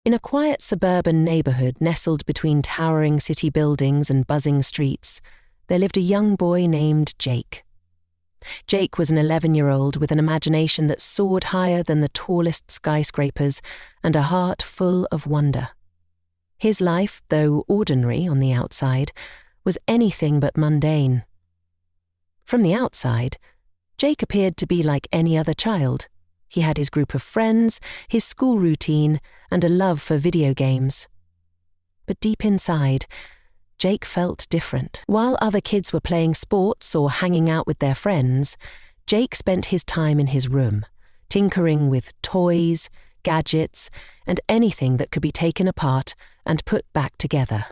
In a quiet suburban neighborhood nestled between towering city buildings and buzzing streets, there lived a young boy named Jake. Jake was an 11-year-old with an imagination that soared higher than the tallest skyscrapers and a heart full of wonder. His life, though ordinary on the outside, was anything but mundane. From the outside, Jake appeared to be like any other child. He had his group of friends, his school routine, and a love for video games. But deep inside, Jake felt different. While other kids were playing sports or hanging out with their friends, Jake spent his time in his room, tinkering with toys, gadgets, and anything that could be taken apart and put back together.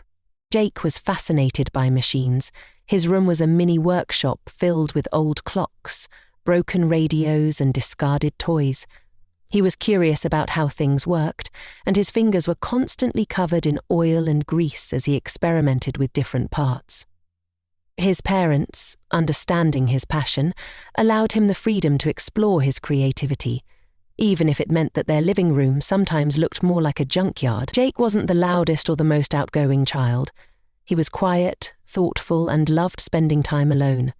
Jake was fascinated by machines. His room was a mini workshop filled with old clocks, broken radios, and discarded toys. He was curious about how things worked, and his fingers were constantly covered in oil and grease as he experimented with different parts. His parents, understanding his passion, allowed him the freedom to explore his creativity, even if it meant that their living room sometimes looked more like a junkyard. Jake wasn't the loudest or the most outgoing child. He was quiet, thoughtful, and loved spending time alone.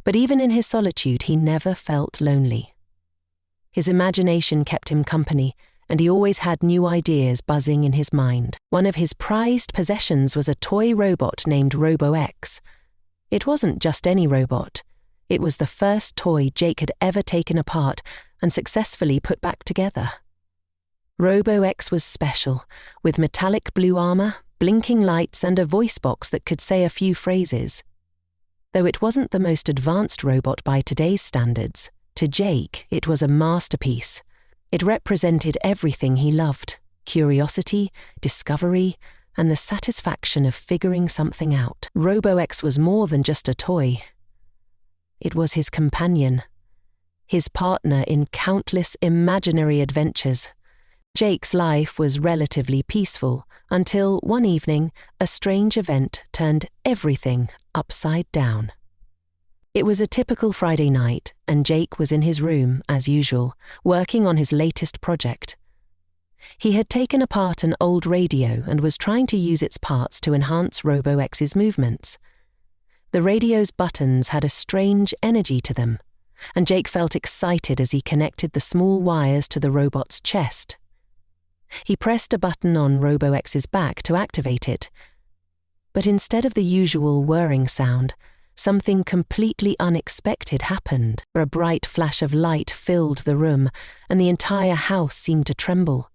But even in his solitude, he never felt lonely. His imagination kept him company, and he always had new ideas buzzing in his mind. One of his prized possessions was a toy robot named Robo-X. It wasn't just any robot. It was the first toy Jake had ever taken apart and successfully put back together. Robo-X was special, with metallic blue armor, blinking lights, and a voice box that could say a few phrases. Though it wasn't the most advanced robot by today's standards, to Jake it was a masterpiece. It represented everything he loved: curiosity, discovery, and the satisfaction of figuring something out. Robo-X was more than just a toy. It was his companion, his partner in countless imaginary adventures. Jake's life was relatively peaceful until one evening a strange event turned everything upside down. It was a typical Friday night, and Jake was in his room, as usual, working on his latest project. He had taken apart an old radio and was trying to use its parts to enhance Robo-X's movements. The radio's buttons had a strange energy to them, and Jake felt excited as he connected the small wires to the robot's chest. He pressed a button on Robo-X's back to activate it, but instead of the usual whirring sound, something completely unexpected happened. A bright flash of light filled the room, and the entire house seemed to tremble.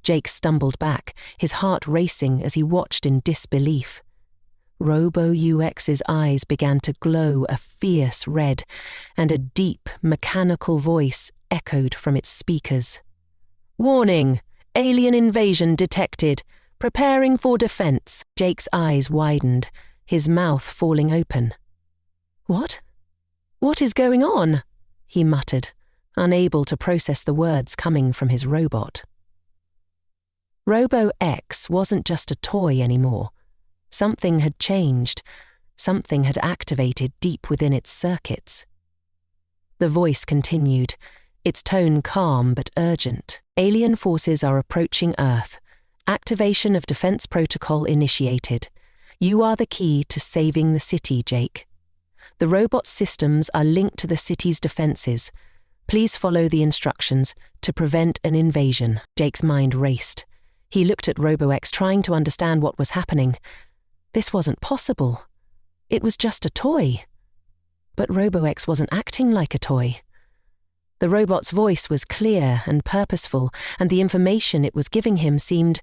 Jake stumbled back, his heart racing as he watched in disbelief. Robo-UX's eyes began to glow a fierce red, and a deep, mechanical voice echoed from its speakers. "Warning! Alien invasion detected. Preparing for defense." Jake's eyes widened, his mouth falling open. "What? What is going on?" he muttered, unable to process the words coming from his robot. Robo-X wasn't just a toy anymore. Something had changed. Something had activated deep within its circuits. The voice continued, its tone calm but urgent. "Alien forces are approaching Earth. Activation of defense protocol initiated. You are the key to saving the city, Jake. The robot's systems are linked to the city's defenses. Please follow the instructions to prevent an invasion." Jake's mind raced. He looked at Robo-X, trying to understand what was happening. This wasn't possible. It was just a toy. But Robo-X wasn't acting like a toy. The robot's voice was clear and purposeful, and the information it was giving him seemed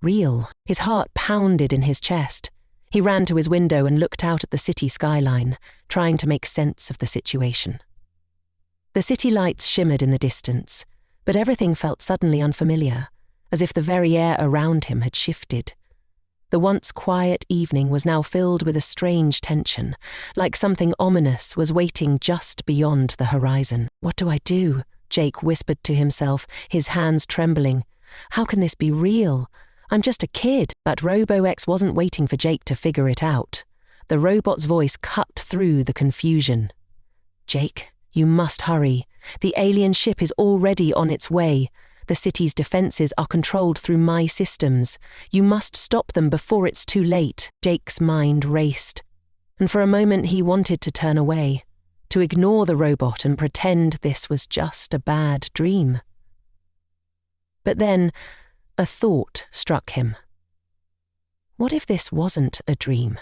real. His heart pounded in his chest. He ran to his window and looked out at the city skyline, trying to make sense of the situation. The city lights shimmered in the distance, but everything felt suddenly unfamiliar, as if the very air around him had shifted. The once quiet evening was now filled with a strange tension, like something ominous was waiting just beyond the horizon. "What do I do?" Jake whispered to himself, his hands trembling. "How can this be real? I'm just a kid." But Robo-X wasn't waiting for Jake to figure it out. The robot's voice cut through the confusion. "Jake, you must hurry. The alien ship is already on its way. The city's defenses are controlled through my systems. You must stop them before it's too late." Jake's mind raced, and for a moment he wanted to turn away, to ignore the robot and pretend this was just a bad dream. But then a thought struck him. What if this wasn't a dream?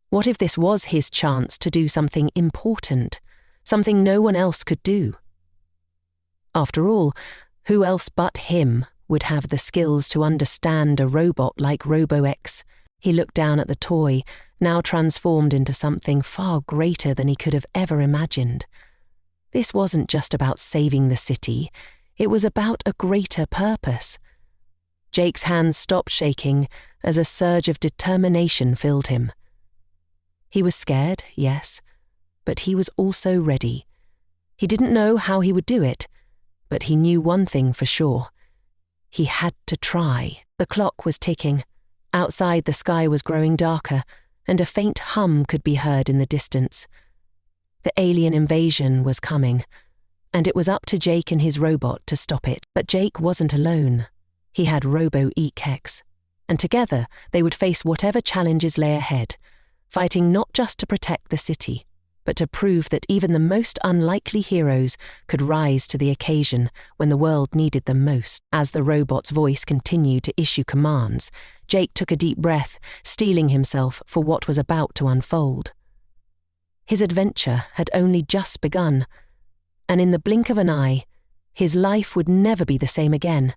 What if this was his chance to do something important, something no one else could do? After all, who else but him would have the skills to understand a robot like RoboX? He looked down at the toy, now transformed into something far greater than he could have ever imagined. This wasn't just about saving the city, it was about a greater purpose. Jake's hands stopped shaking as a surge of determination filled him. He was scared, yes, but he was also ready. He didn't know how he would do it, but he knew one thing for sure. He had to try. The clock was ticking. Outside, the sky was growing darker, and a faint hum could be heard in the distance. The alien invasion was coming, and it was up to Jake and his robot to stop it. But Jake wasn't alone. He had Robo-EX, and together they would face whatever challenges lay ahead, fighting not just to protect the city, but to prove that even the most unlikely heroes could rise to the occasion when the world needed them most. As the robot's voice continued to issue commands, Jake took a deep breath, steeling himself for what was about to unfold. His adventure had only just begun, and in the blink of an eye, his life would never be the same again.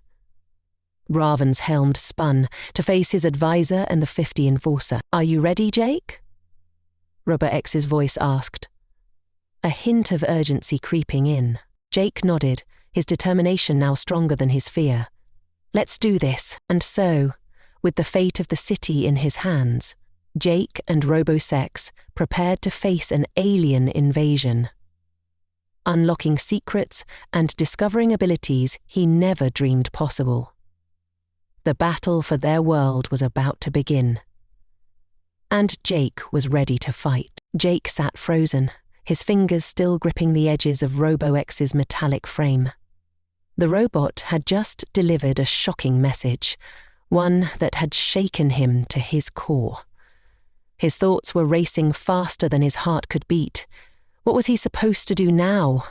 Raven's helm spun to face his advisor and the 50 Enforcer. "Are you ready, Jake?" RoboX's voice asked, a hint of urgency creeping in. Jake nodded, his determination now stronger than his fear. "Let's do this." And so, with the fate of the city in his hands, Jake and RoboSex prepared to face an alien invasion, unlocking secrets and discovering abilities he never dreamed possible. The battle for their world was about to begin. And Jake was ready to fight. Jake sat frozen, his fingers still gripping the edges of RoboX's metallic frame. The robot had just delivered a shocking message, one that had shaken him to his core. His thoughts were racing faster than his heart could beat. What was he supposed to do now?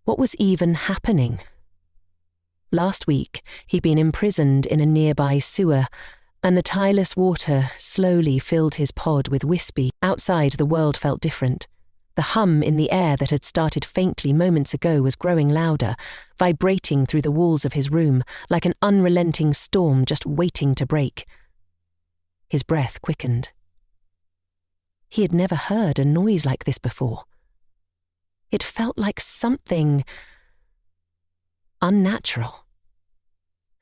What was even happening? Last week, he'd been imprisoned in a nearby sewer, and the tireless water slowly filled his pod with wispy. Outside, the world felt different. The hum in the air that had started faintly moments ago was growing louder, vibrating through the walls of his room like an unrelenting storm just waiting to break. His breath quickened. He had never heard a noise like this before. It felt like something unnatural.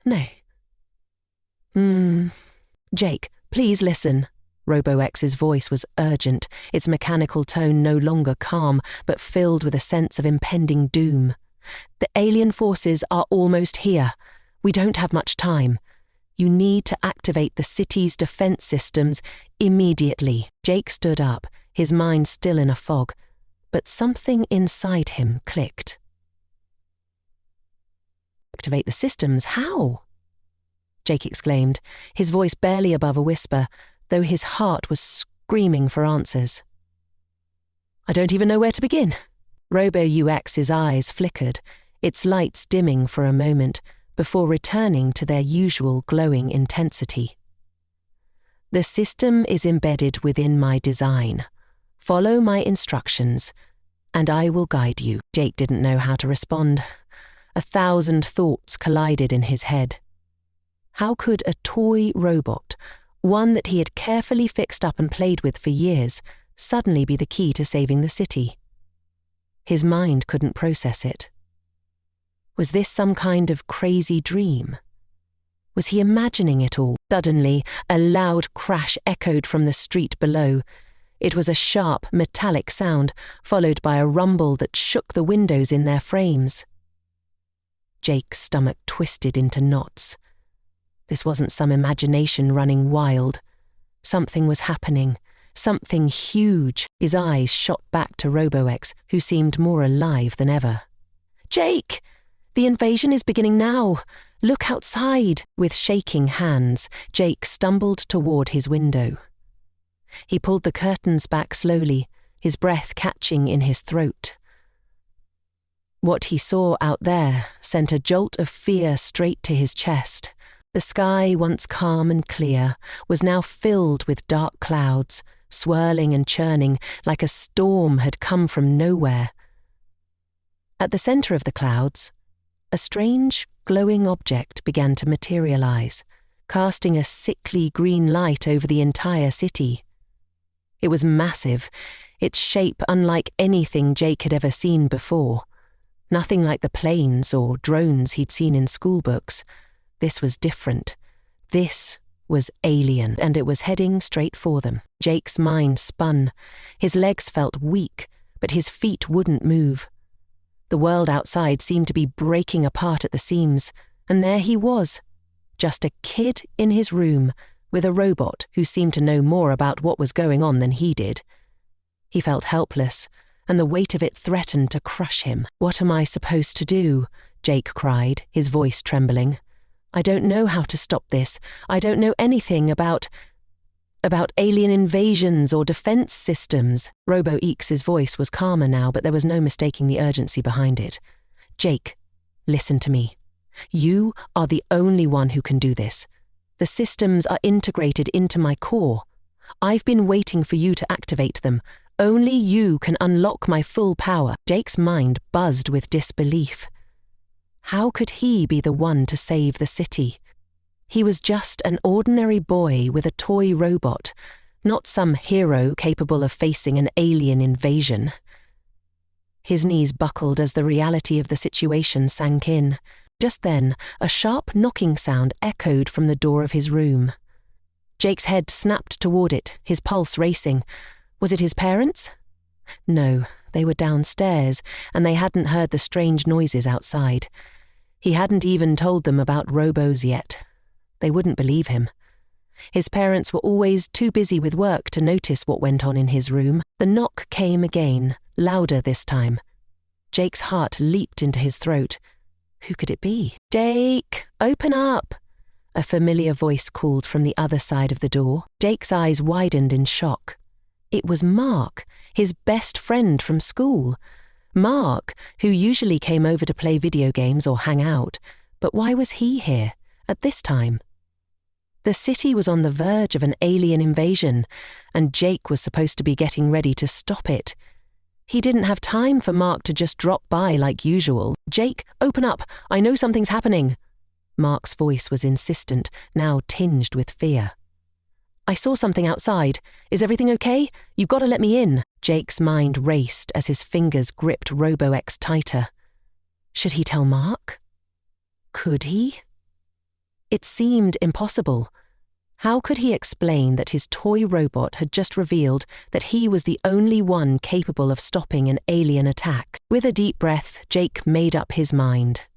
No. Jake, please listen. RoboX's voice was urgent, its mechanical tone no longer calm, but filled with a sense of impending doom. "The alien forces are almost here. We don't have much time. You need to activate the city's defense systems immediately." Jake stood up, his mind still in a fog, but something inside him clicked. "Activate the systems? How?" Jake exclaimed, his voice barely above a whisper, though his heart was screaming for answers. "I don't even know where to begin." RoboUX's eyes flickered, its lights dimming for a moment before returning to their usual glowing intensity. "The system is embedded within my design. Follow my instructions, and I will guide you." Jake didn't know how to respond. 1,000 thoughts collided in his head. How could a toy robot, one that he had carefully fixed up and played with for years, suddenly be the key to saving the city? His mind couldn't process it. Was this some kind of crazy dream? Was he imagining it all? Suddenly, a loud crash echoed from the street below. It was a sharp, metallic sound, followed by a rumble that shook the windows in their frames. Jake's stomach twisted into knots. This wasn't some imagination running wild. Something was happening, something huge. His eyes shot back to RoboX, who seemed more alive than ever. "Jake! The invasion is beginning now. Look outside." With shaking hands, Jake stumbled toward his window. He pulled the curtains back slowly, his breath catching in his throat. What he saw out there sent a jolt of fear straight to his chest. The sky, once calm and clear, was now filled with dark clouds, swirling and churning like a storm had come from nowhere. At the center of the clouds, a strange, glowing object began to materialize, casting a sickly green light over the entire city. It was massive, its shape unlike anything Jake had ever seen before. Nothing like the planes or drones he'd seen in schoolbooks. This was different. This was alien, and it was heading straight for them. Jake's mind spun. His legs felt weak, but his feet wouldn't move. The world outside seemed to be breaking apart at the seams, and there he was, just a kid in his room with a robot who seemed to know more about what was going on than he did. He felt helpless, and the weight of it threatened to crush him. "What am I supposed to do?" Jake cried, his voice trembling. "I don't know how to stop this. I don't know anything about alien invasions or defense systems." Robo Eeks's voice was calmer now, but there was no mistaking the urgency behind it. "Jake, listen to me. You are the only one who can do this. The systems are integrated into my core. I've been waiting for you to activate them. Only you can unlock my full power." Jake's mind buzzed with disbelief. How could he be the one to save the city? He was just an ordinary boy with a toy robot, not some hero capable of facing an alien invasion. His knees buckled as the reality of the situation sank in. Just then, a sharp knocking sound echoed from the door of his room. Jake's head snapped toward it, his pulse racing. Was it his parents? No, they were downstairs, and they hadn't heard the strange noises outside. He hadn't even told them about robos yet. They wouldn't believe him. His parents were always too busy with work to notice what went on in his room. The knock came again, louder this time. Jake's heart leaped into his throat. Who could it be? "Jake, open up!" A familiar voice called from the other side of the door. Jake's eyes widened in shock. It was Mark, his best friend from school. Mark, who usually came over to play video games or hang out. But why was he here, at this time? The city was on the verge of an alien invasion, and Jake was supposed to be getting ready to stop it. He didn't have time for Mark to just drop by like usual. "Jake, open up! I know something's happening!" Mark's voice was insistent, now tinged with fear. "I saw something outside. Is everything okay? You've got to let me in." Jake's mind raced as his fingers gripped RoboX tighter. Should he tell Mark? Could he? It seemed impossible. How could he explain that his toy robot had just revealed that he was the only one capable of stopping an alien attack? With a deep breath, Jake made up his mind.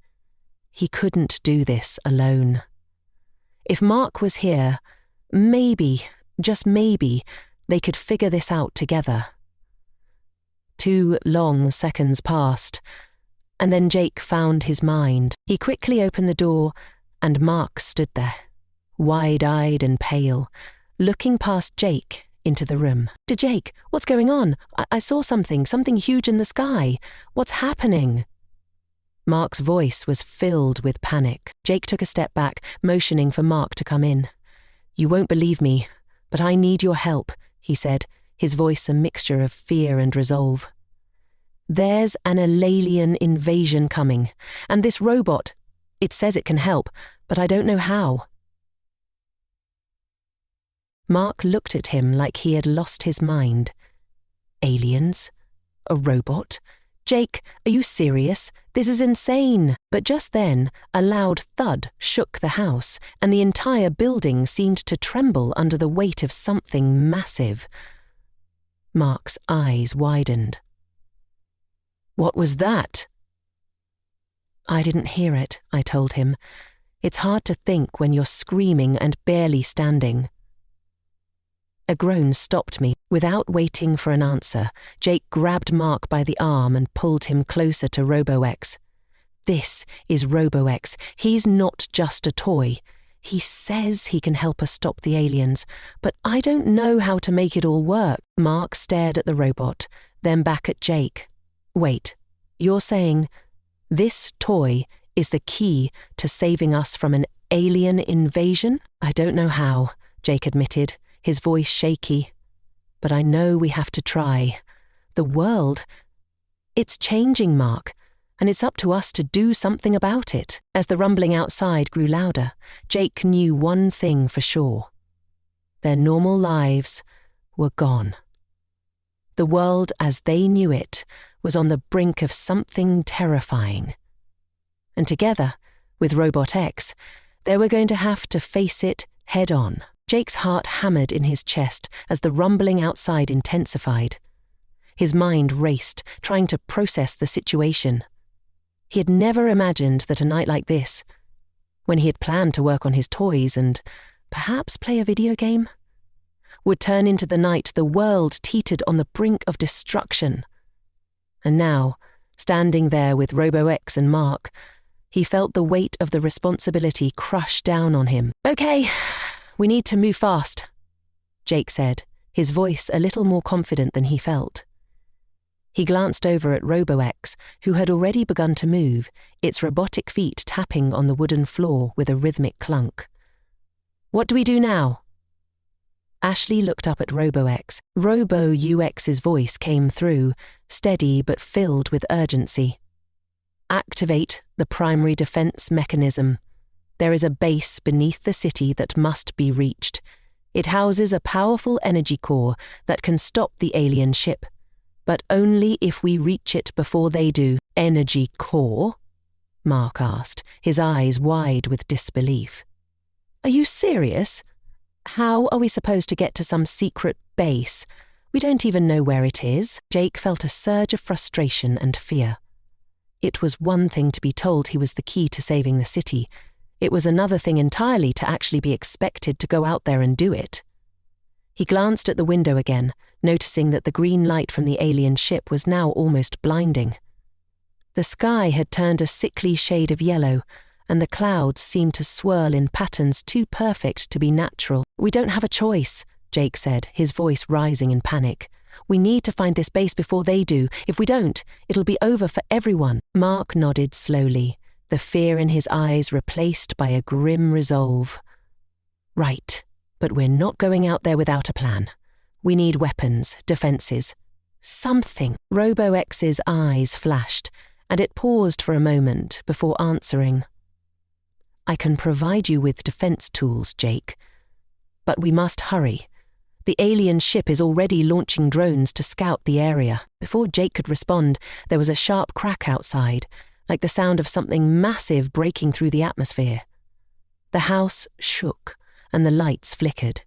He couldn't do this alone. If Mark was here, maybe, just maybe, they could figure this out together. 2 long seconds passed, and then Jake found his mind. He quickly opened the door, and Mark stood there, wide-eyed and pale, looking past Jake into the room. "Jake, what's going on? I saw something huge in the sky. What's happening?" Mark's voice was filled with panic. Jake took a step back, motioning for Mark to come in. "You won't believe me, but I need your help," he said, his voice a mixture of fear and resolve. "There's an alien invasion coming, and this robot, it says it can help, but I don't know how." Mark looked at him like he had lost his mind. Aliens? A robot? "Jake, are you serious? This is insane." But just then, a loud thud shook the house, and the entire building seemed to tremble under the weight of something massive. Mark's eyes widened. "What was that?" "I didn't hear it," I told him. "It's hard to think when you're screaming and barely standing." A groan stopped me. Without waiting for an answer, Jake grabbed Mark by the arm and pulled him closer to RoboX. This is RoboX. He's not just a toy. He says he can help us stop the aliens, but I don't know how to make it all work. Mark stared at the robot, then back at Jake. Wait, you're saying this toy is the key to saving us from an alien invasion? I don't know how, Jake admitted, his voice shaky. But I know we have to try. The world, it's changing, Mark, and it's up to us to do something about it. As the rumbling outside grew louder, Jake knew one thing for sure. Their normal lives were gone. The world as they knew it was on the brink of something terrifying. And together, with Robot X, they were going to have to face it head on. Jake's heart hammered in his chest as the rumbling outside intensified. His mind raced, trying to process the situation. He had never imagined that a night like this, when he had planned to work on his toys and perhaps play a video game, would turn into the night the world teetered on the brink of destruction. And now, standing there with RoboX and Mark, he felt the weight of the responsibility crush down on him. Okay, we need to move fast, Jake said, his voice a little more confident than he felt. He glanced over at RoboX, who had already begun to move, its robotic feet tapping on the wooden floor with a rhythmic clunk. What do we do now? Ashley looked up at RoboX. RoboUX's voice came through, steady but filled with urgency. Activate the primary defense mechanism. There is a base beneath the city that must be reached. It houses a powerful energy core that can stop the alien ship, but only if we reach it before they do. Energy core? Mark asked, his eyes wide with disbelief. Are you serious? How are we supposed to get to some secret base? We don't even know where it is. Jake felt a surge of frustration and fear. It was one thing to be told he was the key to saving the city. It was another thing entirely to actually be expected to go out there and do it. He glanced at the window again, noticing that the green light from the alien ship was now almost blinding. The sky had turned a sickly shade of yellow, and the clouds seemed to swirl in patterns too perfect to be natural. We don't have a choice, Jake said, his voice rising in panic. We need to find this base before they do. If we don't, it'll be over for everyone. Mark nodded slowly, the fear in his eyes replaced by a grim resolve. Right, but we're not going out there without a plan. We need weapons, defenses, something. RoboX's eyes flashed, and it paused for a moment before answering. I can provide you with defense tools, Jake, but we must hurry. The alien ship is already launching drones to scout the area. Before Jake could respond, there was a sharp crack outside, like the sound of something massive breaking through the atmosphere. The house shook, and the lights flickered.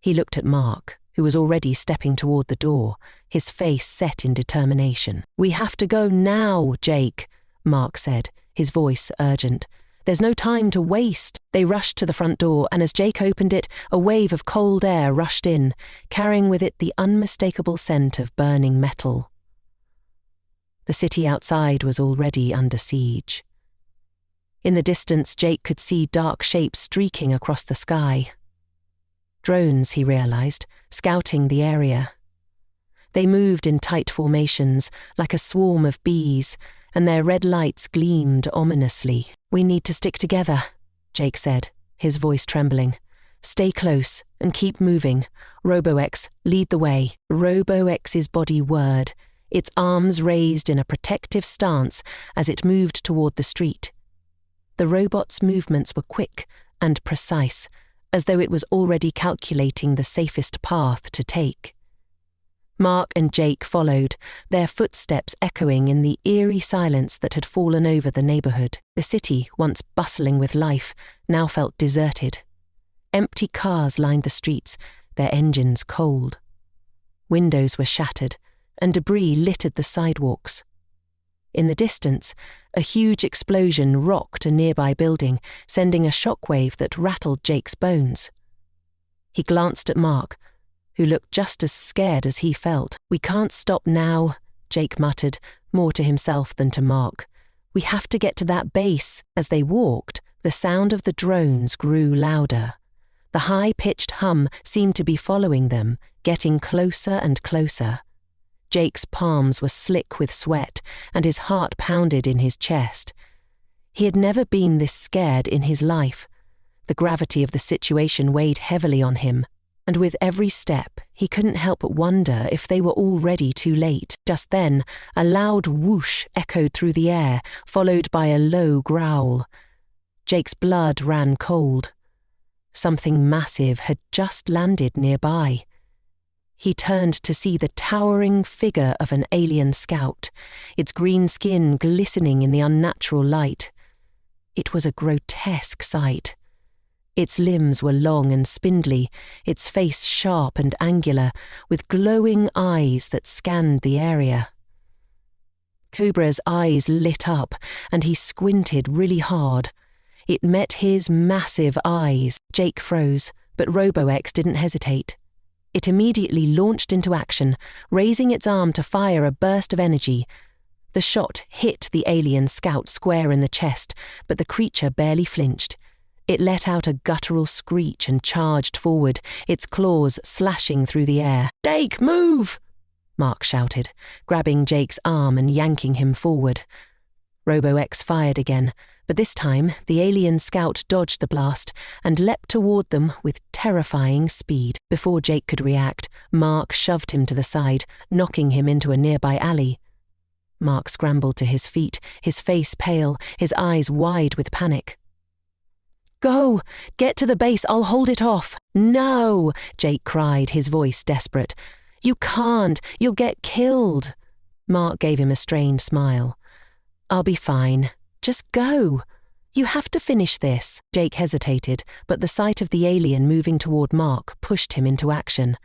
He looked at Mark, who was already stepping toward the door, his face set in determination. We have to go now, Jake, Mark said, his voice urgent. There's no time to waste. They rushed to the front door, and as Jake opened it, a wave of cold air rushed in, carrying with it the unmistakable scent of burning metal. The city outside was already under siege. In the distance, Jake could see dark shapes streaking across the sky. Drones, he realized, scouting the area. They moved in tight formations, like a swarm of bees, and their red lights gleamed ominously. We need to stick together, Jake said, his voice trembling. Stay close and keep moving. RoboX, lead the way. RoboX's body whirred, its arms raised in a protective stance as it moved toward the street. The robot's movements were quick and precise, as though it was already calculating the safest path to take. Mark and Jake followed, their footsteps echoing in the eerie silence that had fallen over the neighborhood. The city, once bustling with life, now felt deserted. Empty cars lined the streets, their engines cold. Windows were shattered, and debris littered the sidewalks. In the distance, a huge explosion rocked a nearby building, sending a shockwave that rattled Jake's bones. He glanced at Mark, who looked just as scared as he felt. We can't stop now, Jake muttered, more to himself than to Mark. We have to get to that base." As they walked, the sound of the drones grew louder. The high-pitched hum seemed to be following them, getting closer and closer. Jake's palms were slick with sweat, and his heart pounded in his chest. He had never been this scared in his life. The gravity of the situation weighed heavily on him, and with every step, he couldn't help but wonder if they were already too late. Just then, a loud whoosh echoed through the air, followed by a low growl. Jake's blood ran cold. Something massive had just landed nearby. He turned to see the towering figure of an alien scout, its green skin glistening in the unnatural light. It was a grotesque sight. Its limbs were long and spindly, its face sharp and angular, with glowing eyes that scanned the area. Cobra's eyes lit up, and he squinted really hard. It met his massive eyes. Jake froze, but RoboX didn't hesitate. It immediately launched into action, raising its arm to fire a burst of energy. The shot hit the alien scout square in the chest, but the creature barely flinched. It let out a guttural screech and charged forward, its claws slashing through the air. "Jake, move!" Mark shouted, grabbing Jake's arm and yanking him forward. RoboX fired again, but this time the alien scout dodged the blast and leapt toward them with terrifying speed. Before Jake could react, Mark shoved him to the side, knocking him into a nearby alley. Mark scrambled to his feet, his face pale, his eyes wide with panic. "Go! Get to the base, I'll hold it off." "No!" Jake cried, his voice desperate. "You can't! You'll get killed!" Mark gave him a strained smile. "I'll be fine. Just go. You have to finish this." Jake hesitated, but the sight of the alien moving toward Mark pushed him into action.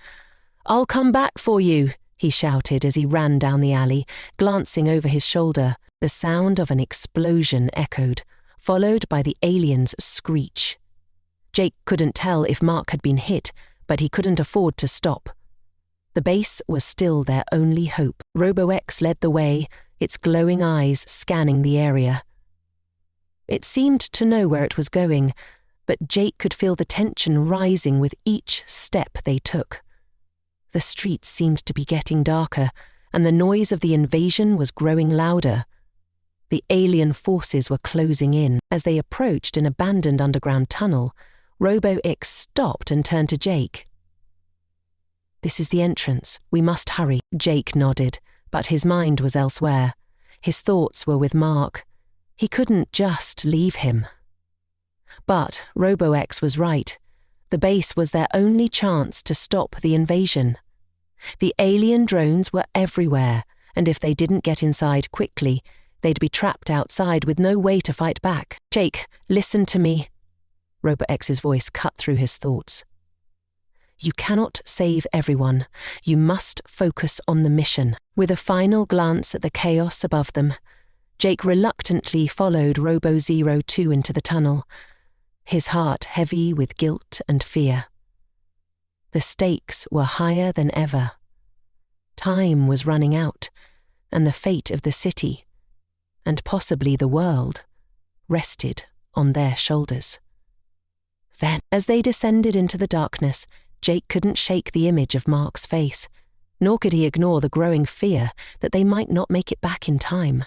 "I'll come back for you," he shouted as he ran down the alley, glancing over his shoulder. The sound of an explosion echoed, followed by the alien's screech. Jake couldn't tell if Mark had been hit, but he couldn't afford to stop. The base was still their only hope. RoboX led the way, its glowing eyes scanning the area. It seemed to know where it was going, but Jake could feel the tension rising with each step they took. The streets seemed to be getting darker, and the noise of the invasion was growing louder. The alien forces were closing in. As they approached an abandoned underground tunnel, RoboX stopped and turned to Jake. "This is the entrance. We must hurry." Jake nodded, but his mind was elsewhere. His thoughts were with Mark. He couldn't just leave him. But RoboX was right. The base was their only chance to stop the invasion. The alien drones were everywhere, and if they didn't get inside quickly, they'd be trapped outside with no way to fight back. "Jake, listen to me." RoboX's voice cut through his thoughts. "You cannot save everyone. You must focus on the mission." With a final glance at the chaos above them, Jake reluctantly followed Robo-02 into the tunnel, his heart heavy with guilt and fear. The stakes were higher than ever. Time was running out, and the fate of the city, and possibly the world, rested on their shoulders. Then, as they descended into the darkness, Jake couldn't shake the image of Mark's face, nor could he ignore the growing fear that they might not make it back in time.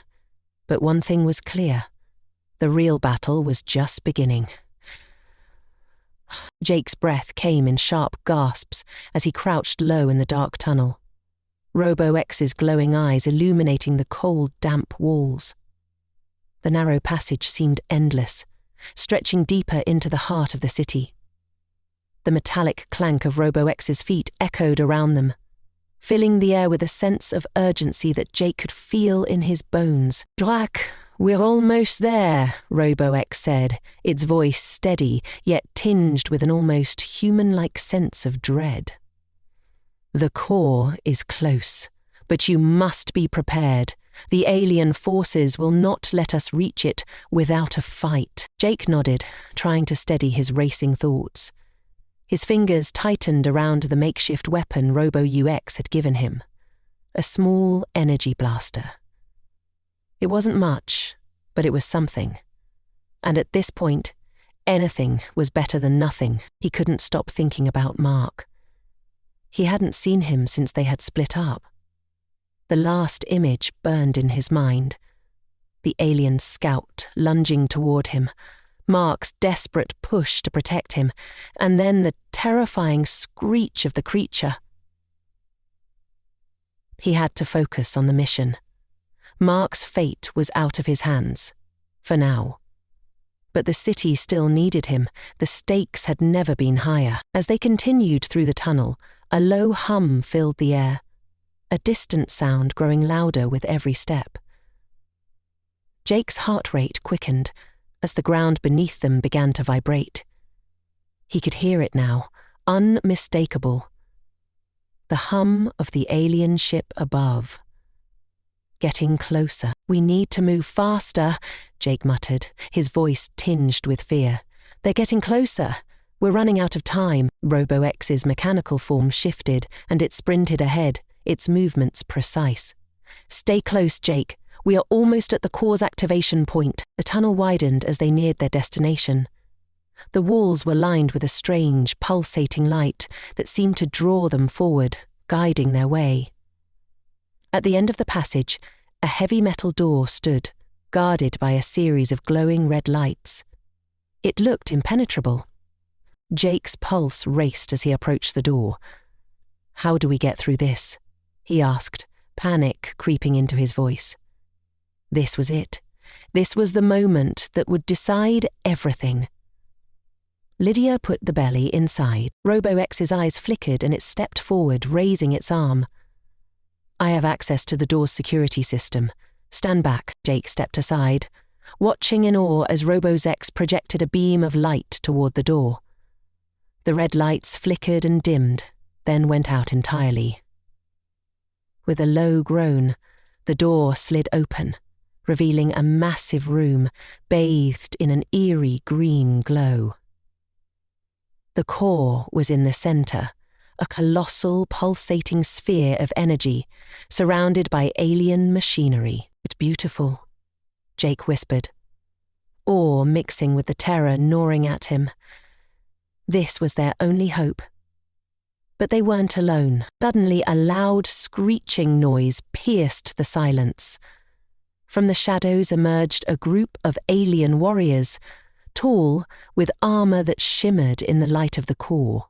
But one thing was clear. The real battle was just beginning. Jake's breath came in sharp gasps as he crouched low in the dark tunnel, RoboX's glowing eyes illuminating the cold, damp walls. The narrow passage seemed endless, stretching deeper into the heart of the city. The metallic clank of RoboX's feet echoed around them, filling the air with a sense of urgency that Jake could feel in his bones. "Drac, we're almost there," RoboX said, its voice steady, yet tinged with an almost human-like sense of dread. "The core is close, but you must be prepared. The alien forces will not let us reach it without a fight." Jake nodded, trying to steady his racing thoughts. His fingers tightened around the makeshift weapon Robo-UX had given him, a small energy blaster. It wasn't much, but it was something. And at this point, anything was better than nothing. He couldn't stop thinking about Mark. He hadn't seen him since they had split up. The last image burned in his mind. The alien scout lunging toward him, Mark's desperate push to protect him, and then the terrifying screech of the creature. He had to focus on the mission. Mark's fate was out of his hands, for now. But the city still needed him. The stakes had never been higher. As they continued through the tunnel, a low hum filled the air, a distant sound growing louder with every step. Jake's heart rate quickened as the ground beneath them began to vibrate. He could hear it now, unmistakable. The hum of the alien ship above. Getting closer. "We need to move faster," Jake muttered, his voice tinged with fear. "They're getting closer. We're running out of time." Robo-X's mechanical form shifted and it sprinted ahead, its movements precise. "Stay close, Jake. We are almost at the core's activation point." The tunnel widened as they neared their destination. The walls were lined with a strange, pulsating light that seemed to draw them forward, guiding their way. At the end of the passage, a heavy metal door stood, guarded by a series of glowing red lights. It looked impenetrable. Jake's pulse raced as he approached the door. "How do we get through this?" he asked, panic creeping into his voice. This was it. This was the moment that would decide everything. Lydia put the belly inside. Robo-X's eyes flickered and it stepped forward, raising its arm. "I have access to the door's security system. Stand back." Jake stepped aside, watching in awe as Robo-X projected a beam of light toward the door. The red lights flickered and dimmed, then went out entirely. With a low groan, the door slid open, revealing a massive room bathed in an eerie green glow. The core was in the center, a colossal pulsating sphere of energy, surrounded by alien machinery. "But beautiful," Jake whispered, awe mixing with the terror gnawing at him. This was their only hope. But they weren't alone. Suddenly, a loud screeching noise pierced the silence. From the shadows emerged a group of alien warriors, tall, with armor that shimmered in the light of the core.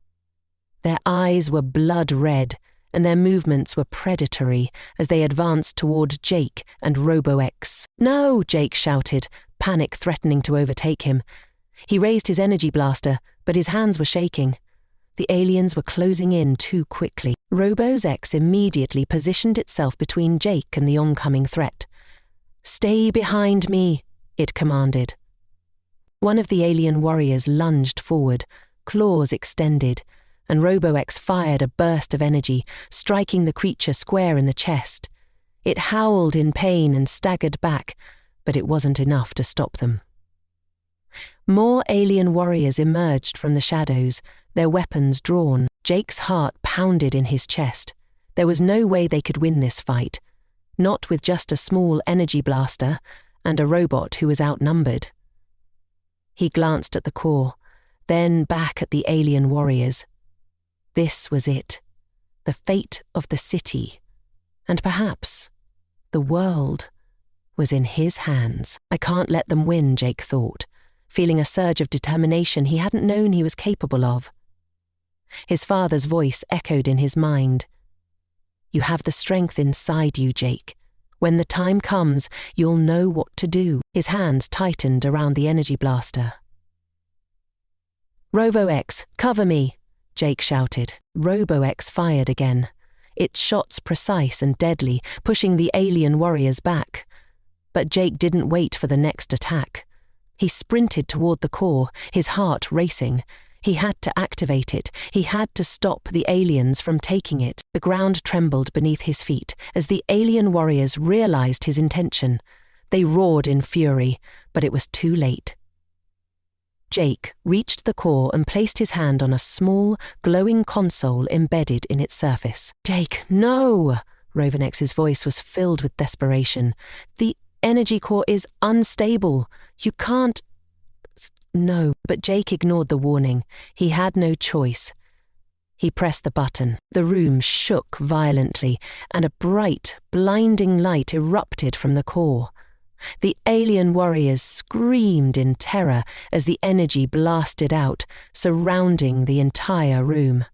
Their eyes were blood red, and their movements were predatory as they advanced toward Jake and Robo-X. "No!" Jake shouted, panic threatening to overtake him. He raised his energy blaster, but his hands were shaking. The aliens were closing in too quickly. Robo-X immediately positioned itself between Jake and the oncoming threat. "Stay behind me," it commanded. One of the alien warriors lunged forward, claws extended, and Robo-X fired a burst of energy, striking the creature square in the chest. It howled in pain and staggered back, but it wasn't enough to stop them. More alien warriors emerged from the shadows, their weapons drawn. Jake's heart pounded in his chest. There was no way they could win this fight, not with just a small energy blaster and a robot who was outnumbered. He glanced at the core, then back at the alien warriors. This was it, the fate of the city, and perhaps the world, was in his hands. "I can't let them win," Jake thought, feeling a surge of determination he hadn't known he was capable of. His father's voice echoed in his mind. "You have the strength inside you, Jake. When the time comes, you'll know what to do." His hands tightened around the energy blaster. "Robo-X, cover me," Jake shouted. Robo-X fired again, its shots precise and deadly, pushing the alien warriors back. But Jake didn't wait for the next attack. He sprinted toward the core, his heart racing. He had to activate it. He had to stop the aliens from taking it. The ground trembled beneath his feet as the alien warriors realized his intention. They roared in fury, but it was too late. Jake reached the core and placed his hand on a small, glowing console embedded in its surface. "Jake, no!" Robo-X's voice was filled with desperation. "The energy core is unstable. You can't... No, but Jake ignored the warning. He had no choice. He pressed the button. The room shook violently, and a bright, blinding light erupted from the core. The alien warriors screamed in terror as the energy blasted out, surrounding the entire room.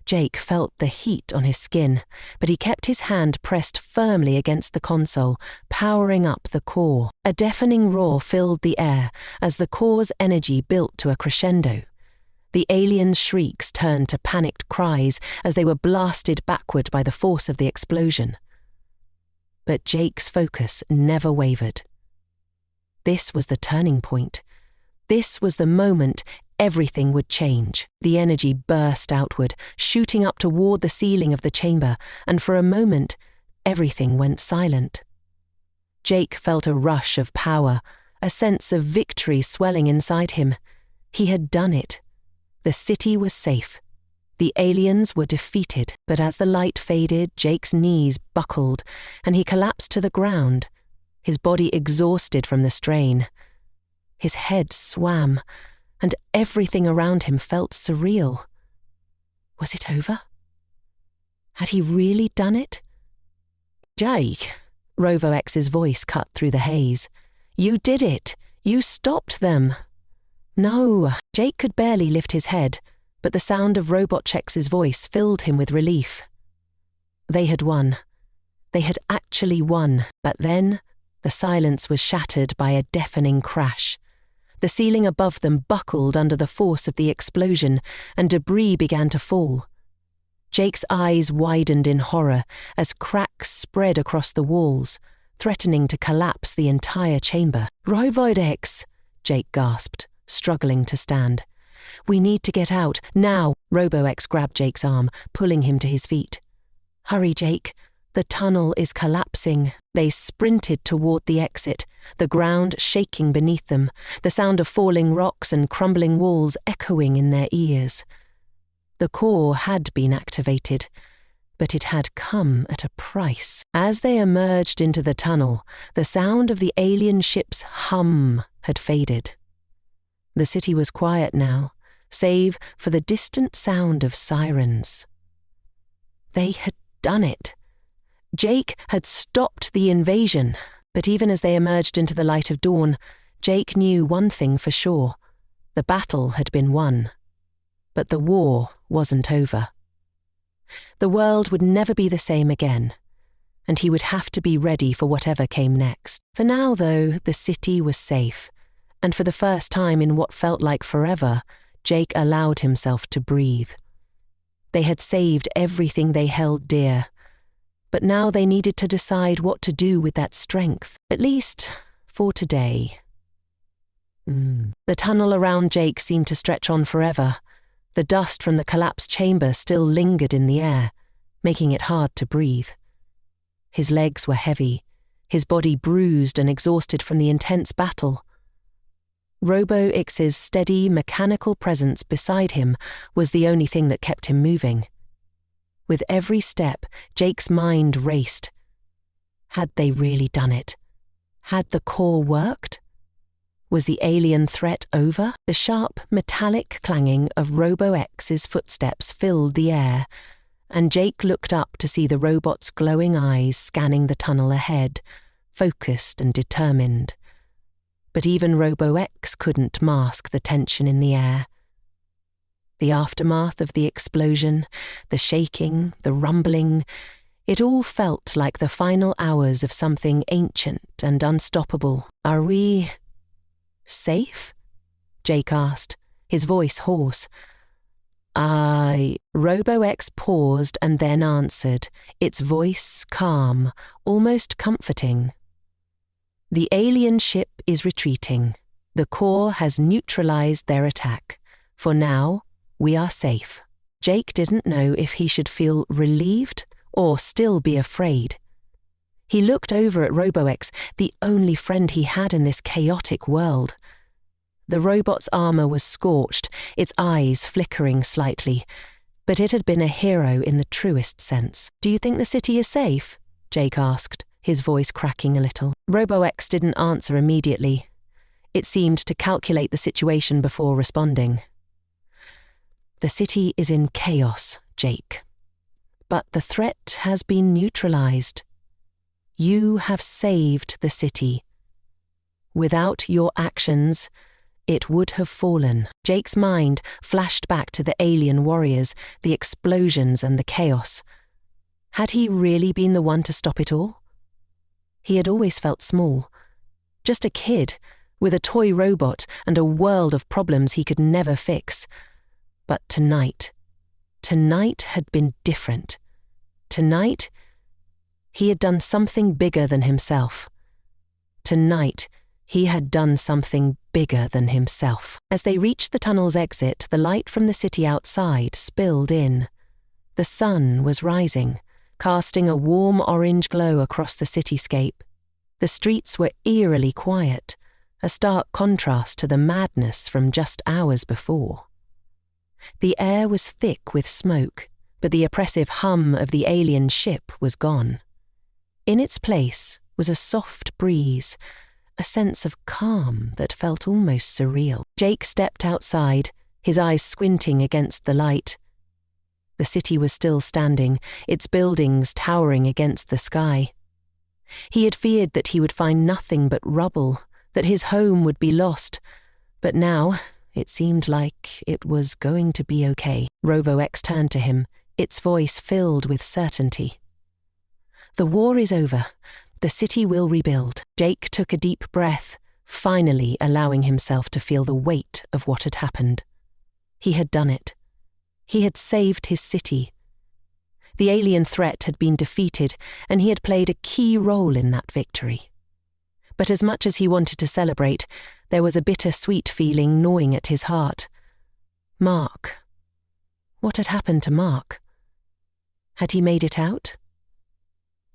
Jake felt the heat on his skin, but he kept his hand pressed firmly against the console, powering up the core. A deafening roar filled the air as the core's energy built to a crescendo. The aliens' shrieks turned to panicked cries as they were blasted backward by the force of the explosion. But Jake's focus never wavered. This was the turning point. This was the moment everything would change. The energy burst outward, shooting up toward the ceiling of the chamber, and for a moment, everything went silent. Jake felt a rush of power, a sense of victory swelling inside him. He had done it. The city was safe. The aliens were defeated, but as the light faded, Jake's knees buckled, and he collapsed to the ground, his body exhausted from the strain. His head swam, and everything around him felt surreal. Was it over? Had he really done it? "Jake," Rovo-X's voice cut through the haze. "You did it! You stopped them!" No, Jake could barely lift his head, but the sound of Robotchex's voice filled him with relief. They had won. They had actually won, but then the silence was shattered by a deafening crash. The ceiling above them buckled under the force of the explosion, and debris began to fall. Jake's eyes widened in horror as cracks spread across the walls, threatening to collapse the entire chamber. "Robodex!" Jake gasped, struggling to stand. "We need to get out, now!" Robo-X grabbed Jake's arm, pulling him to his feet. "Hurry, Jake. The tunnel is collapsing." They sprinted toward the exit, the ground shaking beneath them, the sound of falling rocks and crumbling walls echoing in their ears. The core had been activated, but it had come at a price. As they emerged into the tunnel, the sound of the alien ship's hum had faded. The city was quiet now, save for the distant sound of sirens. They had done it. Jake had stopped the invasion, but even as they emerged into the light of dawn, Jake knew one thing for sure. The battle had been won. But the war wasn't over. The world would never be the same again, and he would have to be ready for whatever came next. For now, though, the city was safe, and for the first time in what felt like forever, Jake allowed himself to breathe. They had saved everything they held dear, but now they needed to decide what to do with that strength, at least for today. The tunnel around Jake seemed to stretch on forever. The dust from the collapsed chamber still lingered in the air, making it hard to breathe. His legs were heavy, his body bruised and exhausted from the intense battle. Robo-X's steady, mechanical presence beside him was the only thing that kept him moving. With every step, Jake's mind raced. Had they really done it? Had the core worked? Was the alien threat over? The sharp, metallic clanging of Robo-X's footsteps filled the air, and Jake looked up to see the robot's glowing eyes scanning the tunnel ahead, focused and determined. But even Robo-X couldn't mask the tension in the air. The aftermath of the explosion, the shaking, the rumbling, it all felt like the final hours of something ancient and unstoppable. "Are we safe?" Jake asked, his voice hoarse. Robo-X paused and then answered, its voice calm, almost comforting. "The alien ship is retreating. The core has neutralized their attack. For now, we are safe." Jake didn't know if he should feel relieved or still be afraid. He looked over at Robo-X, the only friend he had in this chaotic world. The robot's armor was scorched, its eyes flickering slightly, but it had been a hero in the truest sense. "Do you think the city is safe?" Jake asked, his voice cracking a little. RoboX didn't answer immediately. It seemed to calculate the situation before responding. The city is in chaos, Jake. But the threat has been neutralized. You have saved the city. Without your actions, it would have fallen. Jake's mind flashed back to the alien warriors, the explosions and the chaos. Had he really been the one to stop it all? He had always felt small. Just a kid, with a toy robot and a world of problems he could never fix. But tonight had been different. Tonight, he had done something bigger than himself. Tonight, he had done something bigger than himself. As they reached the tunnel's exit, the light from the city outside spilled in. The sun was rising, casting a warm orange glow across the cityscape. The streets were eerily quiet, a stark contrast to the madness from just hours before. The air was thick with smoke, but the oppressive hum of the alien ship was gone. In its place was a soft breeze, a sense of calm that felt almost surreal. Jake stepped outside, his eyes squinting against the light. The city was still standing, its buildings towering against the sky. He had feared that he would find nothing but rubble, that his home would be lost, but now it seemed like it was going to be okay. RoboX turned to him, its voice filled with certainty. The war is over. The city will rebuild. Jake took a deep breath, finally allowing himself to feel the weight of what had happened. He had done it. He had saved his city. The alien threat had been defeated, and he had played a key role in that victory. But as much as he wanted to celebrate, there was a bitter-sweet feeling gnawing at his heart. Mark. What had happened to Mark? Had he made it out?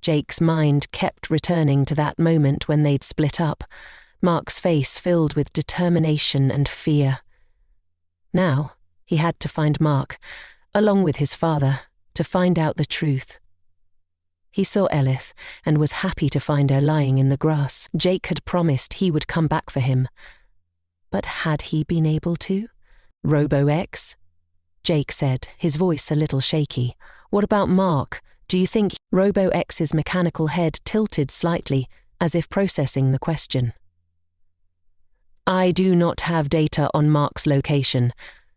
Jake's mind kept returning to that moment when they'd split up, Mark's face filled with determination and fear. Now, he had to find Mark, along with his father, to find out the truth. He saw Elith and was happy to find her lying in the grass. Jake had promised he would come back for him. But had he been able to? RoboX? Jake said, his voice a little shaky. What about Mark? Do you think? RoboX's mechanical head tilted slightly, as if processing the question. I do not have data on Mark's location.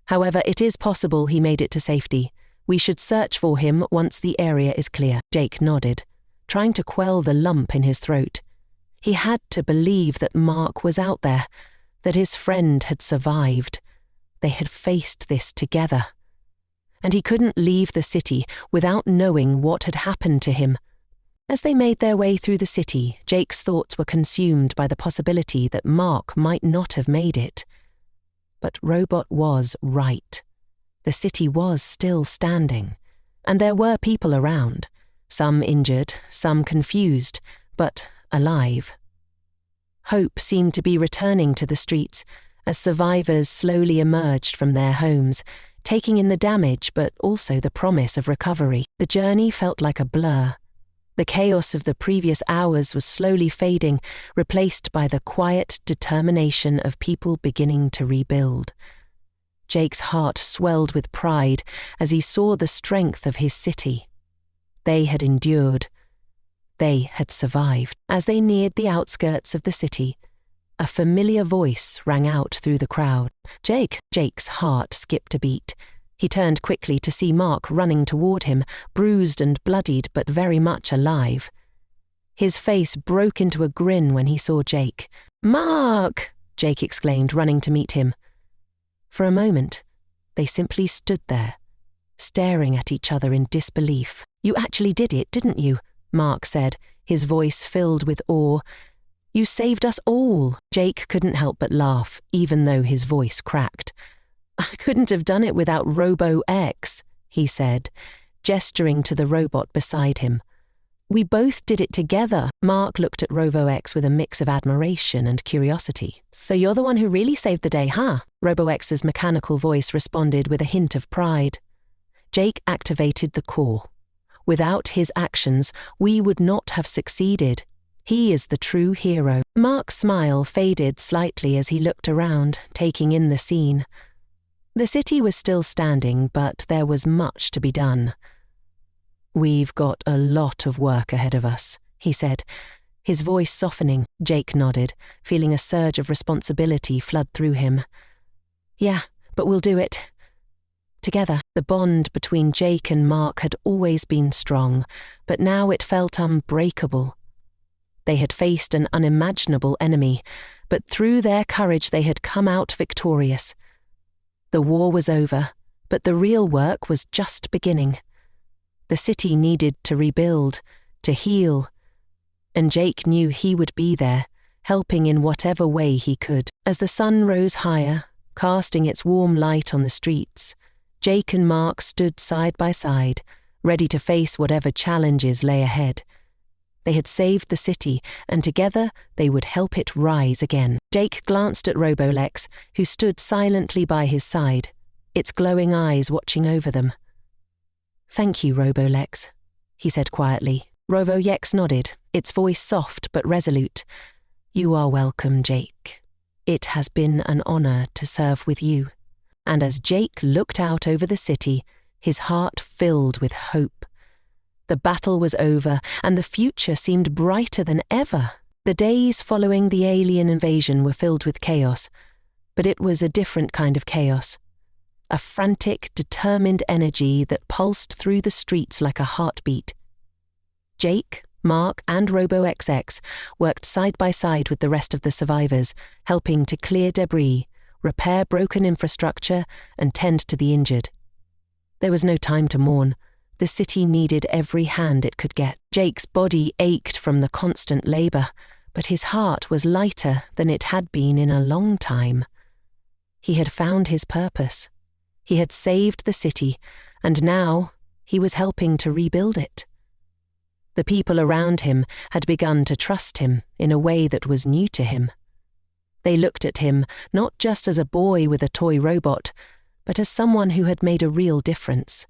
However, it is possible he made it to safety. We should search for him once the area is clear. Jake nodded, trying to quell the lump in his throat. He had to believe that Mark was out there, that his friend had survived. They had faced this together. And he couldn't leave the city without knowing what had happened to him. As they made their way through the city, Jake's thoughts were consumed by the possibility that Mark might not have made it. But Robot was right. The city was still standing, and there were people around, some injured, some confused, but alive. Hope seemed to be returning to the streets as survivors slowly emerged from their homes, taking in the damage but also the promise of recovery. The journey felt like a blur. The chaos of the previous hours was slowly fading, replaced by the quiet determination of people beginning to rebuild. Jake's heart swelled with pride as he saw the strength of his city. They had endured. They had survived. As they neared the outskirts of the city, a familiar voice rang out through the crowd. Jake! Jake's heart skipped a beat. He turned quickly to see Mark running toward him, bruised and bloodied but very much alive. His face broke into a grin when he saw Jake. Mark! Jake exclaimed, running to meet him. For a moment, they simply stood there, staring at each other in disbelief. You actually did it, didn't you? Mark said, his voice filled with awe. You saved us all. Jake couldn't help but laugh, even though his voice cracked. I couldn't have done it without RoboX, he said, gesturing to the robot beside him. We both did it together. Mark looked at RoboX with a mix of admiration and curiosity. So you're the one who really saved the day, huh? RoboX's mechanical voice responded with a hint of pride. Jake activated the core. Without his actions, we would not have succeeded. He is the true hero. Mark's smile faded slightly as he looked around, taking in the scene. The city was still standing, but there was much to be done. "We've got a lot of work ahead of us," he said, his voice softening. Jake nodded, feeling a surge of responsibility flood through him. "Yeah, but we'll do it. Together." The bond between Jake and Mark had always been strong, but now it felt unbreakable. They had faced an unimaginable enemy, but through their courage they had come out victorious. The war was over, but the real work was just beginning. The city needed to rebuild, to heal, and Jake knew he would be there, helping in whatever way he could. As the sun rose higher, casting its warm light on the streets, Jake and Mark stood side by side, ready to face whatever challenges lay ahead. They had saved the city, and together they would help it rise again. Jake glanced at Robolex, who stood silently by his side, its glowing eyes watching over them. "Thank you, Robolex," he said quietly. Robolex nodded, its voice soft but resolute. "You are welcome, Jake. It has been an honor to serve with you." And as Jake looked out over the city, his heart filled with hope. The battle was over, and the future seemed brighter than ever. The days following the alien invasion were filled with chaos, but it was a different kind of chaos. A frantic, determined energy that pulsed through the streets like a heartbeat. Jake, Mark, and RoboXX worked side by side with the rest of the survivors, helping to clear debris, repair broken infrastructure, and tend to the injured. There was no time to mourn. The city needed every hand it could get. Jake's body ached from the constant labor, but his heart was lighter than it had been in a long time. He had found his purpose. He had saved the city, and now he was helping to rebuild it. The people around him had begun to trust him in a way that was new to him. They looked at him not just as a boy with a toy robot, but as someone who had made a real difference.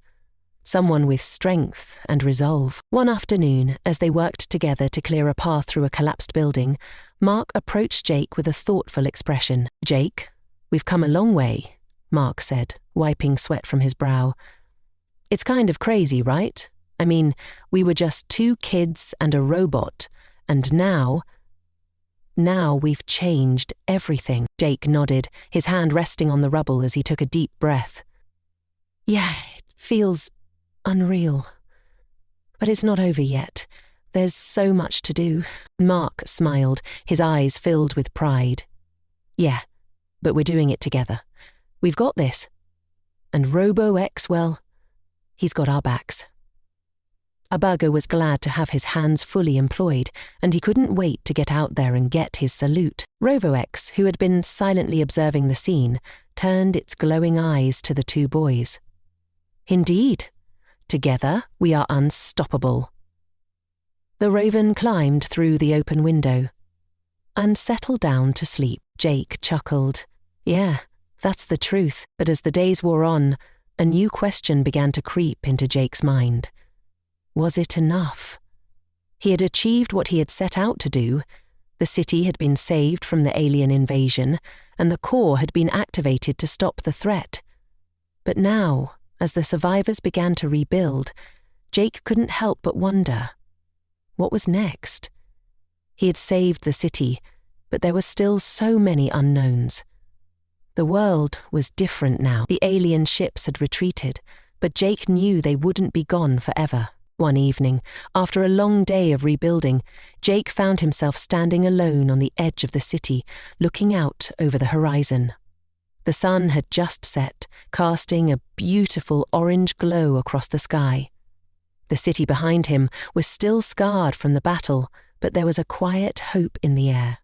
Someone with strength and resolve. One afternoon, as they worked together to clear a path through a collapsed building, Mark approached Jake with a thoughtful expression. "Jake, we've come a long way," Mark said, wiping sweat from his brow. "It's kind of crazy, right? I mean, we were just two kids and a robot, and now we've changed everything." Jake nodded, his hand resting on the rubble as he took a deep breath. "Yeah, it feels unreal. But it's not over yet. There's so much to do." Mark smiled, his eyes filled with pride. "Yeah, but we're doing it together. We've got this. And RoboX, well, he's got our backs." Abago was glad to have his hands fully employed, and he couldn't wait to get out there and get his salute. RoboX, who had been silently observing the scene, turned its glowing eyes to the two boys. "Indeed. Together, we are unstoppable." The raven climbed through the open window and settled down to sleep. Jake chuckled. Yeah, that's the truth. But as the days wore on, a new question began to creep into Jake's mind. Was it enough? He had achieved what he had set out to do. The city had been saved from the alien invasion, and the core had been activated to stop the threat. But now, as the survivors began to rebuild, Jake couldn't help but wonder, what was next? He had saved the city, but there were still so many unknowns. The world was different now. The alien ships had retreated, but Jake knew they wouldn't be gone forever. One evening, after a long day of rebuilding, Jake found himself standing alone on the edge of the city, looking out over the horizon. The sun had just set, casting a beautiful orange glow across the sky. The city behind him was still scarred from the battle, but there was a quiet hope in the air.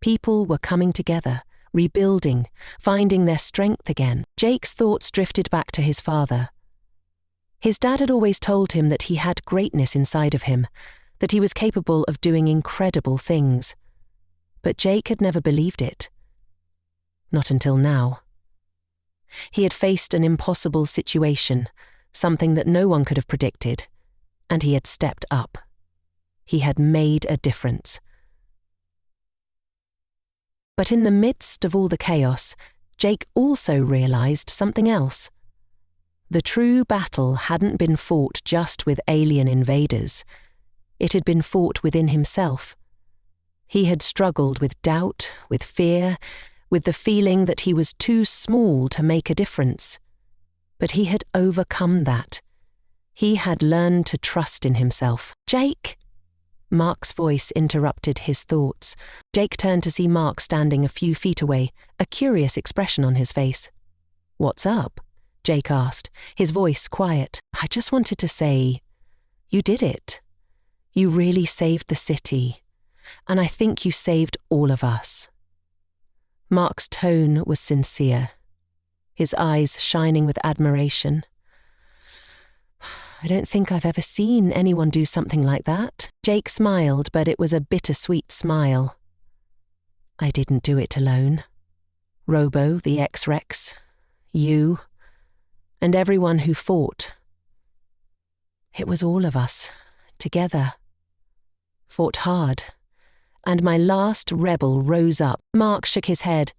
People were coming together, rebuilding, finding their strength again. Jake's thoughts drifted back to his father. His dad had always told him that he had greatness inside of him, that he was capable of doing incredible things. But Jake had never believed it. Not until now. He had faced an impossible situation, something that no one could have predicted, and he had stepped up. he had made a difference. But in the midst of all the chaos, Jake also realized something else. The true battle hadn't been fought just with alien invaders. It had been fought within himself. He had struggled with doubt, with fear, with the feeling that he was too small to make a difference. But he had overcome that. He had learned to trust in himself. "Jake!" Mark's voice interrupted his thoughts. Jake turned to see Mark standing a few feet away, a curious expression on his face. "What's up?" Jake asked, his voice quiet. "I just wanted to say, you did it. You really saved the city, and I think you saved all of us." Mark's tone was sincere, his eyes shining with admiration. "I don't think I've ever seen anyone do something like that." Jake smiled, but it was a bittersweet smile. "I didn't do it alone. Robo, the X-Rex, you, and everyone who fought. It was all of us, together. Fought hard, and my last rebel rose up." Mark shook his head.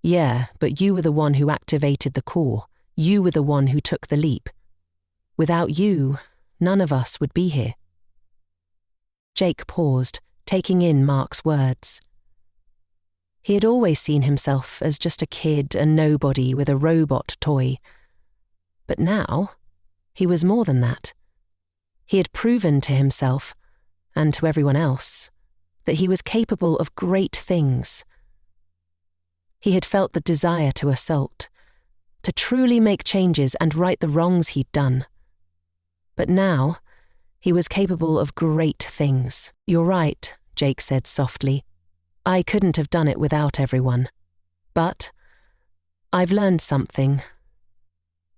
"Yeah, but you were the one who activated the core. You were the one who took the leap. Without you, none of us would be here." Jake paused, taking in Mark's words. He had always seen himself as just a kid, a nobody with a robot toy. But now, he was more than that. He had proven to himself, and to everyone else, that he was capable of great things. He had felt the desire to assault, to truly make changes and right the wrongs he'd done. But now, he was capable of great things. "You're right," Jake said softly. "I couldn't have done it without everyone. But I've learned something.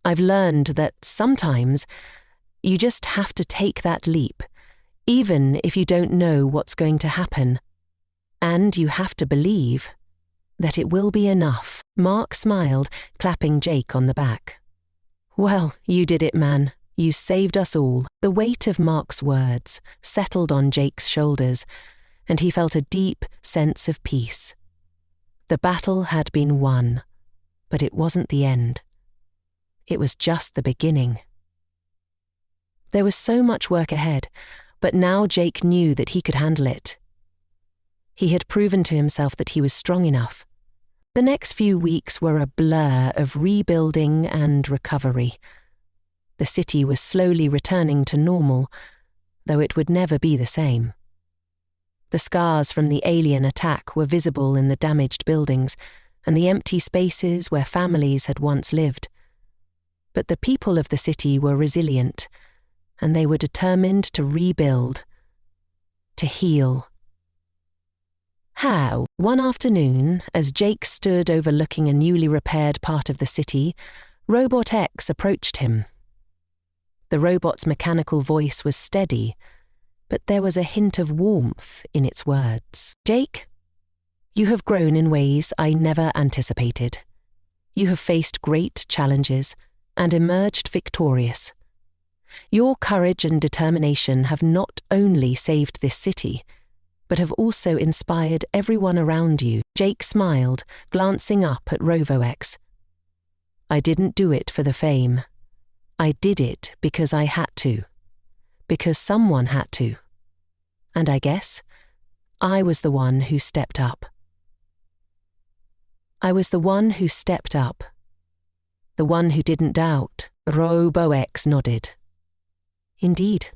I've learned that sometimes you just have to take that leap, even if you don't know what's going to happen. And you have to believe that it will be enough." Mark smiled, clapping Jake on the back. "Well, you did it, man. You saved us all." The weight of Mark's words settled on Jake's shoulders, and he felt a deep sense of peace. The battle had been won, but it wasn't the end. It was just the beginning. There was so much work ahead, but now Jake knew that he could handle it. He had proven to himself that he was strong enough. The next few weeks were a blur of rebuilding and recovery. The city was slowly returning to normal, though it would never be the same. The scars from the alien attack were visible in the damaged buildings and the empty spaces where families had once lived. But the people of the city were resilient, and they were determined to rebuild, to heal. How? One afternoon, as Jake stood overlooking a newly repaired part of the city, Robot X approached him. The robot's mechanical voice was steady, but there was a hint of warmth in its words. "Jake, you have grown in ways I never anticipated. You have faced great challenges and emerged victorious. Your courage and determination have not only saved this city, but have also inspired everyone around you." Jake smiled, glancing up at RoboX. "I didn't do it for the fame. I did it because I had to. Because someone had to. And I guess I was the one who stepped up. I was the one who stepped up. The one who didn't doubt." RoboX nodded. "Indeed.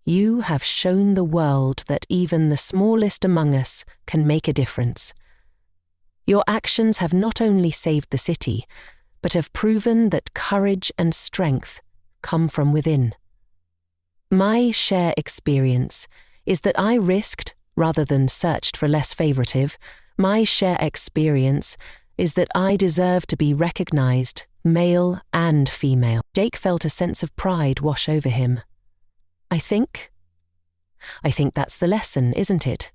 You have shown the world that even the smallest among us can make a difference. Your actions have not only saved the city, but have proven that courage and strength come from within. My share experience is that I risked rather than searched for less favoritive. My share experience is that I deserve to be recognized, male and female." Jake felt a sense of pride wash over him. I think that's the lesson, isn't it?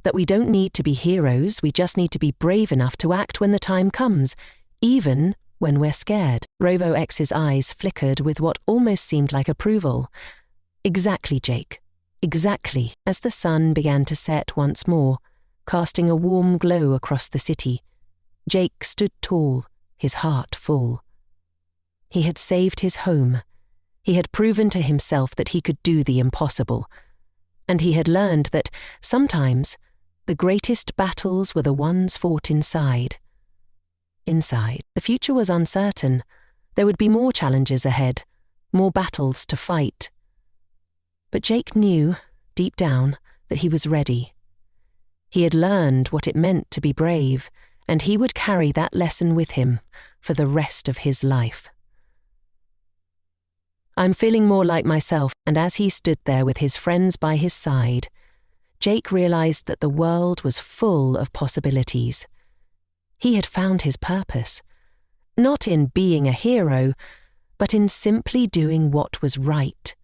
That we don't need to be heroes, we just need to be brave enough to act when the time comes, even when we're scared. RoboX's eyes flickered with what almost seemed like approval. "Exactly, Jake. Exactly as the sun began to set once more, casting a warm glow across the city, Jake stood tall, his heart full. He had saved his home. He had proven to himself that he could do the impossible. And he had learned that sometimes the greatest battles were the ones fought inside. Inside, the future was uncertain. There would be more challenges ahead, more battles to fight. But Jake knew, deep down, that he was ready. He had learned what it meant to be brave, and he would carry that lesson with him for the rest of his life. I'm feeling more like myself, and as he stood there with his friends by his side, Jake realized that the world was full of possibilities. He had found his purpose, not in being a hero, but in simply doing what was right,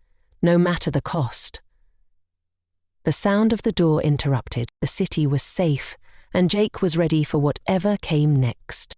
no matter the cost. The sound of the door interrupted. The city was safe, and Jake was ready for whatever came next.